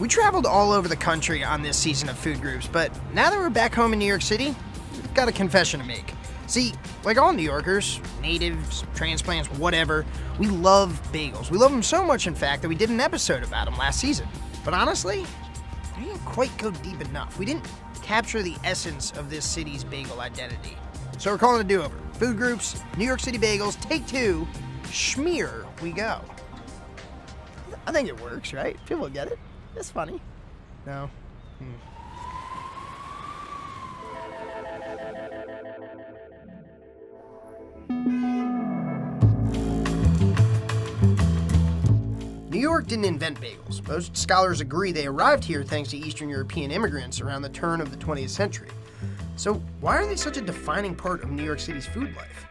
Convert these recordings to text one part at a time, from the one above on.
traveled all over the country on this season of Food Groups, but now that we're back home in New York City, we've got a confession to make. See, like all New Yorkers, natives, transplants, whatever, we love bagels. We love them so much, in fact, that we did an episode about them last season. But honestly, we didn't quite go deep enough. We didn't capture the essence of this city's bagel identity. So we're calling it a do-over. Food Groups, New York City Bagels, take 2, schmear we go. I think it works, right? People get it. It's funny. No? New York didn't invent bagels. Most scholars agree they arrived here thanks to Eastern European immigrants around the turn of the 20th century. So why are they such a defining part of New York City's food life?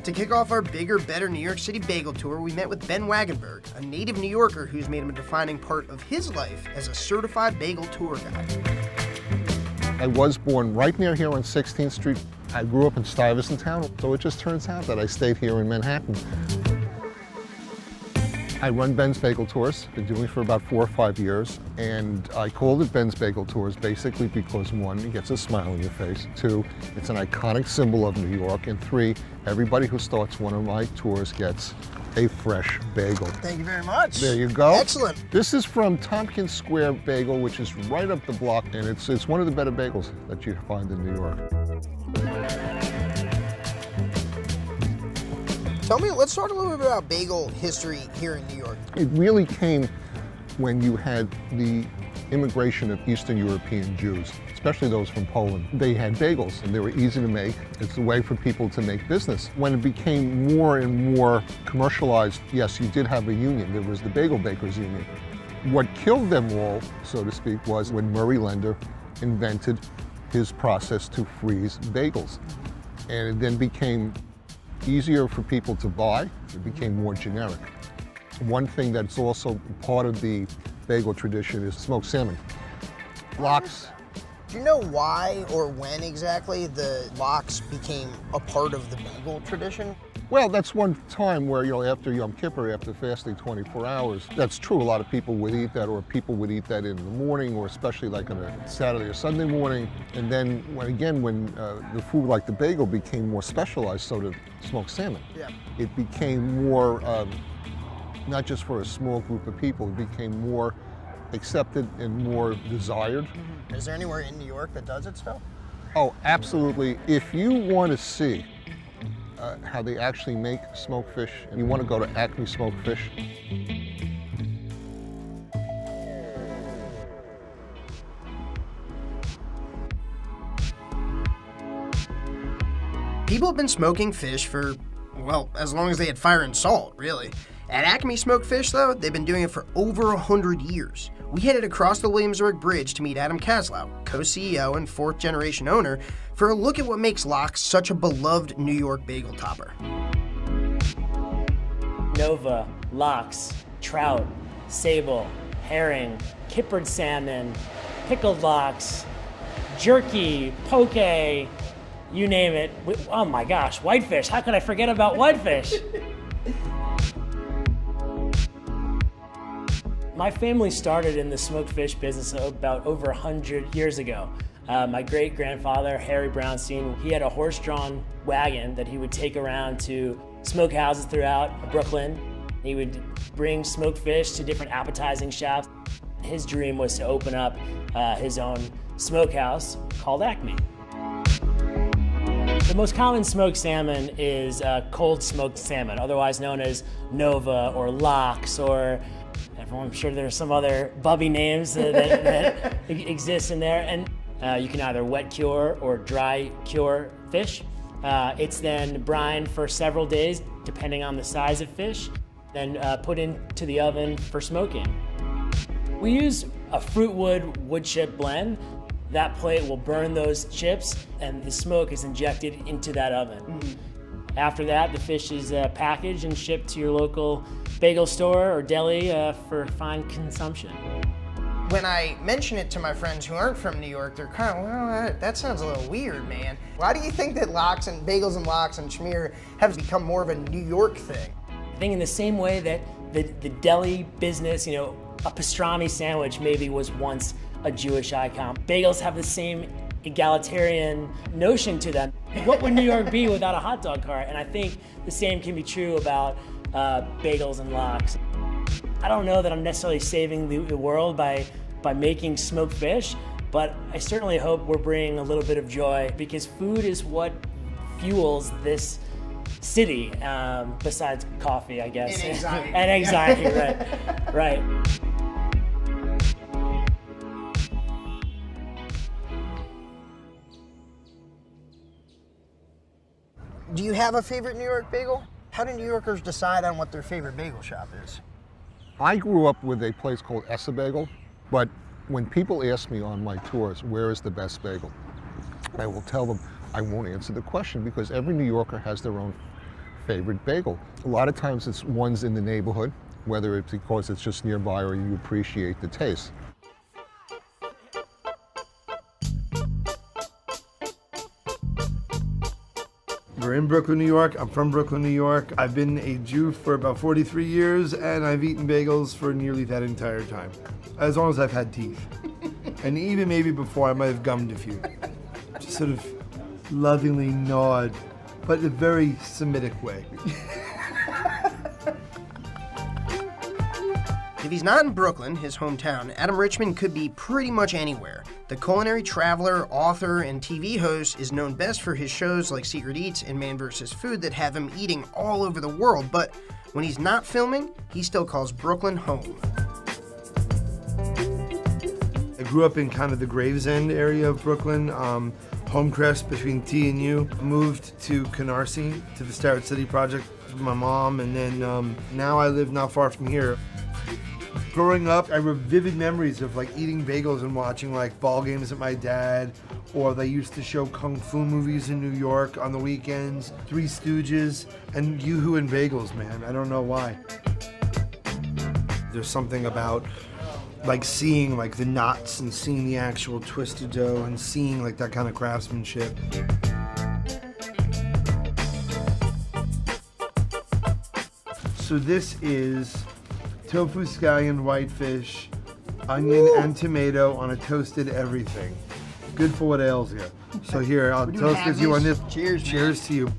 To kick off our bigger, better New York City bagel tour, we met with Ben Wagenberg, a native New Yorker who's made him a defining part of his life as a certified bagel tour guide. I was born right near here on 16th Street. I grew up in Stuyvesant Town, so it just turns out that I stayed here in Manhattan. I run Ben's Bagel Tours, been doing it for about 4 or 5 years, and I called it Ben's Bagel Tours basically because 1, it gets a smile on your face, 2, it's an iconic symbol of New York, and 3, everybody who starts one of my tours gets a fresh bagel. Thank you very much. There you go. Excellent. This is from Tompkins Square Bagel, which is right up the block, and it's one of the better bagels that you find in New York. Let's talk a little bit about bagel history here in New York. It really came when you had the immigration of Eastern European Jews, especially those from Poland. They had bagels and they were easy to make. It's a way for people to make business. When it became more and more commercialized, yes, you did have a union. There was the Bagel Bakers Union. What killed them all, so to speak, was when Murray Lender invented his process to freeze bagels. And it then became easier for people to buy. It became more generic. One thing that's also part of the bagel tradition is smoked salmon. Lox. Do you know why or when exactly the lox became a part of the bagel tradition? Well, that's one time where, after Yom Kippur, after fasting 24 hours, that's true. A lot of people would eat that, or people would eat that in the morning, or especially like on a Saturday or Sunday morning. And then, when the food like the bagel became more specialized, so did smoked salmon. Yeah. It became more, not just for a small group of people, it became more accepted and more desired. Mm-hmm. Is there anywhere in New York that does it still? Oh, absolutely. If you want to see how they actually make smoked fish, and you want to go to Acme Smoked Fish. People have been smoking fish for, well, as long as they had fire and salt, really. At Acme Smoked Fish, though, they've been doing it for over 100 years. We headed across the Williamsburg Bridge to meet Adam Kaslow, co-CEO and 4th-generation owner, for a look at what makes Lox such a beloved New York bagel topper. Nova, lox, trout, sable, herring, kippered salmon, pickled lox, jerky, poke, you name it. Oh my gosh, whitefish. How could I forget about whitefish? My family started in the smoked fish business about over 100 years ago. My great-grandfather, Harry Brownstein, he had a horse-drawn wagon that he would take around to smokehouses throughout Brooklyn. He would bring smoked fish to different appetizing shops. His dream was to open up his own smokehouse called Acme. The most common smoked salmon is cold smoked salmon, otherwise known as Nova or Lox, or I'm sure there's some other bubby names that exist in there. And you can either wet cure or dry cure fish. It's then brined for several days, depending on the size of fish, then put into the oven for smoking. We use a fruitwood wood chip blend. That plate will burn those chips, and the smoke is injected into that oven. Mm-hmm. After that, the fish is packaged and shipped to your local bagel store or deli for fine consumption. When I mention it to my friends who aren't from New York, they're kind of, well, that sounds a little weird, man. Why do you think that lox and bagels and lox and schmear have become more of a New York thing? I think in the same way that the deli business, a pastrami sandwich maybe was once a Jewish icon. Bagels have the same egalitarian notion to them. What would New York be without a hot dog cart? And I think the same can be true about bagels and lox. I don't know that I'm necessarily saving the world by making smoked fish, but I certainly hope we're bringing a little bit of joy, because food is what fuels this city, besides coffee, I guess. And anxiety. And anxiety, right. Do you have a favorite New York bagel? How do New Yorkers decide on what their favorite bagel shop is? I grew up with a place called Essa Bagel, but when people ask me on my tours, where is the best bagel? I will tell them I won't answer the question, because every New Yorker has their own favorite bagel. A lot of times it's ones in the neighborhood, whether it's because it's just nearby or you appreciate the taste. We're in Brooklyn, New York. I'm from Brooklyn, New York. I've been a Jew for about 43 years, and I've eaten bagels for nearly that entire time, as long as I've had teeth. And even maybe before, I might have gummed a few. Just sort of lovingly gnawed, but in a very Semitic way. If he's not in Brooklyn, his hometown, Adam Richman could be pretty much anywhere. The culinary traveler, author, and TV host is known best for his shows like Secret Eats and Man vs. Food that have him eating all over the world, but when he's not filming, he still calls Brooklyn home. I grew up in kind of the Gravesend area of Brooklyn, Homecrest between T and U. Moved to Canarsie, to the Starrett City Project with my mom, and then now I live not far from here. Growing up, I have vivid memories of like eating bagels and watching like ball games with my dad, or they used to show kung fu movies in New York on the weekends, Three Stooges, and Yoo-Hoo and bagels, man. I don't know why. There's something about like seeing like the knots and seeing the actual twisted dough and seeing like that kind of craftsmanship. So this is tofu, scallion, whitefish, onion, and tomato on a toasted everything. Good for what ails you. So here, I'll toast you on this. Cheers, man. Cheers to you.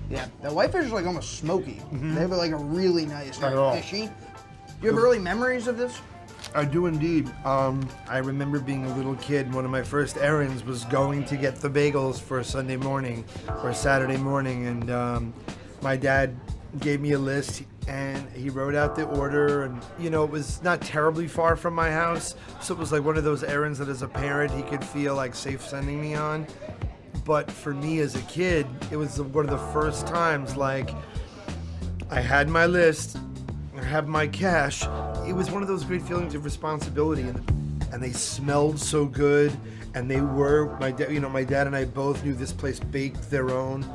Yeah, the whitefish is like almost smoky. They have like a really nice, Not at all. fishy. Do you have early memories of this? I do indeed. I remember being a little kid, one of my first errands was going to get the bagels for a Sunday morning or Saturday morning, and my dad gave me a list and he wrote out the order, and you know, it was not terribly far from my house, so it was like one of those errands that as a parent he could feel like safe sending me on. But for me as a kid, it was one of the first times like I had my list, I had my cash. It was one of those great feelings of responsibility, and they smelled so good, and they were, my dad and I both knew this place baked their own,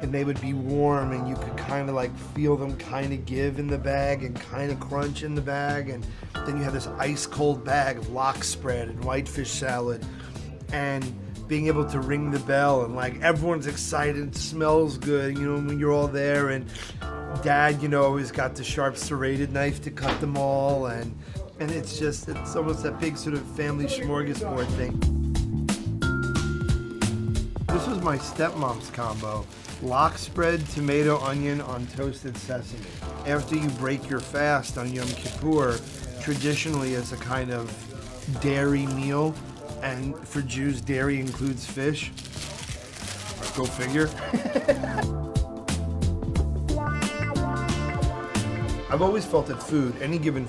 and they would be warm, and you could kind of like feel them kind of give in the bag and kind of crunch in the bag, and then you have this ice cold bag of lox spread and whitefish salad, and being able to ring the bell, and like everyone's excited, it smells good, you know, when you're all there, and Dad, you know, always got the sharp serrated knife to cut them all, and it's almost that big sort of family smorgasbord thing. This was my stepmom's combo. Lox spread, tomato, onion on toasted sesame. After you break your fast on Yom Kippur, traditionally as a kind of dairy meal, and for Jews, dairy includes fish. Go figure. I've always felt that food, any given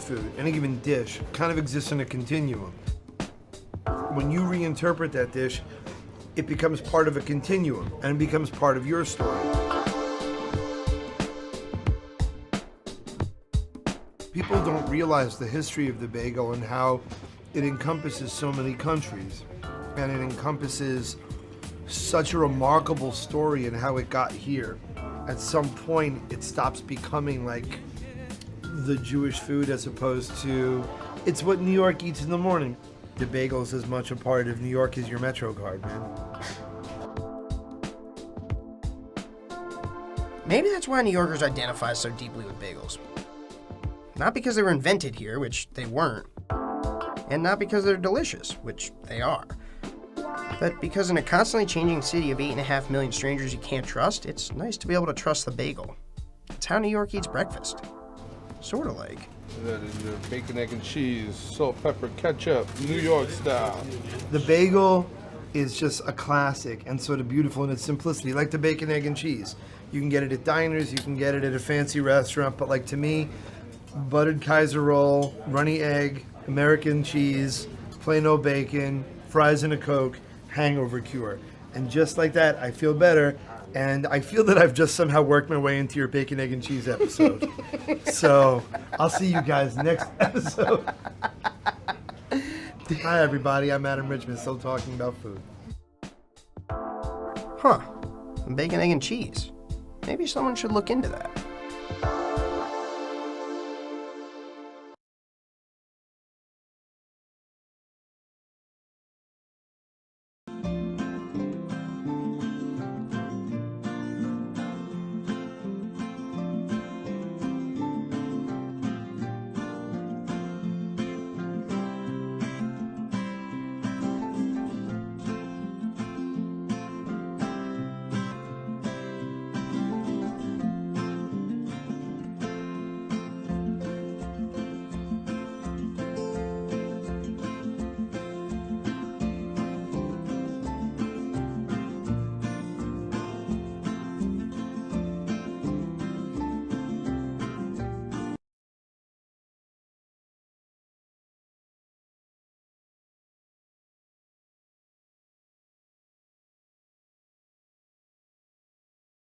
dish, kind of exists in a continuum. When you reinterpret that dish, it becomes part of a continuum, and it becomes part of your story. People don't realize the history of the bagel and how it encompasses so many countries, and it encompasses such a remarkable story in how it got here. At some point, it stops becoming like the Jewish food as opposed to, it's what New York eats in the morning. The bagel is as much a part of New York as your Metro card, man. Maybe that's why New Yorkers identify so deeply with bagels. Not because they were invented here, which they weren't, and not because they're delicious, which they are, but because in a constantly changing city of 8.5 million strangers you can't trust, it's nice to be able to trust the bagel. It's how New York eats breakfast. Sort of like. That is your bacon, egg, and cheese, salt, pepper, ketchup, New York style. The bagel is just a classic and sort of beautiful in its simplicity, like the bacon, egg, and cheese. You can get it at diners, you can get it at a fancy restaurant, but like to me, buttered Kaiser roll, runny egg, American cheese, plain old bacon, fries and a Coke, hangover cure. And just like that, I feel better. And I feel that I've just somehow worked my way into your bacon, egg, and cheese episode. So I'll see you guys next episode. Hi, everybody. I'm Adam Richman, still talking about food. Huh. Bacon, egg, and cheese. Maybe someone should look into that.